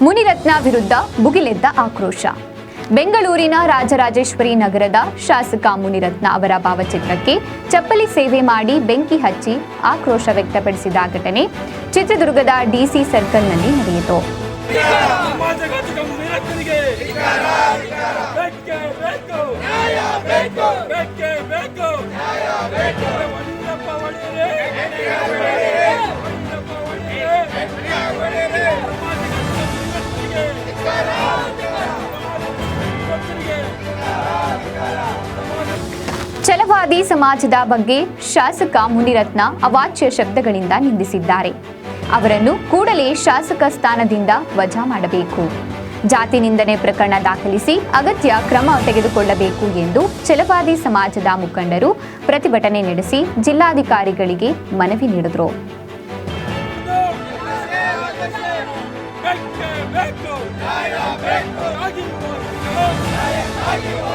ಮುನಿರತ್ನ ವಿರುದ್ಧ ಭುಗಿಲೆದ್ದ ಆಕ್ರೋಶ. ಬೆಂಗಳೂರಿನ ರಾಜರಾಜೇಶ್ವರಿ ನಗರದ ಶಾಸಕ ಮುನಿರತ್ನ ಅವರ ಭಾವಚಿತ್ರಕ್ಕೆ ಚಪ್ಪಲಿ ಸೇವೆ ಮಾಡಿ ಬೆಂಕಿ ಹಚ್ಚಿ ಆಕ್ರೋಶ ವ್ಯಕ್ತಪಡಿಸಿದ ಘಟನೆ ಚಿತ್ರದುರ್ಗದ ಡಿಸಿ ಸರ್ಕಲ್ನಲ್ಲಿ ನಡೆಯಿತು. ಛಲವಾದಿ ಸಮಾಜದ ಬಗ್ಗೆ ಶಾಸಕ ಮುನಿರತ್ನ ಅವಾಚ್ಯ ಶಬ್ದಗಳಿಂದ ನಿಂದಿಸಿದ್ದಾರೆ. ಅವರನ್ನು ಕೂಡಲೇ ಶಾಸಕ ಸ್ಥಾನದಿಂದ ವಜಾ ಮಾಡಬೇಕು, ಜಾತಿ ನಿಂದನೆ ಪ್ರಕರಣ ದಾಖಲಿಸಿ ಅಗತ್ಯ ಕ್ರಮ ತೆಗೆದುಕೊಳ್ಳಬೇಕು ಎಂದು ಛಲವಾದಿ ಸಮಾಜದ ಮುಖಂಡರು ಪ್ರತಿಭಟನೆ ನಡೆಸಿ ಜಿಲ್ಲಾಧಿಕಾರಿಗಳಿಗೆ ಮನವಿ ನೀಡಿದರು. ಬೇಕು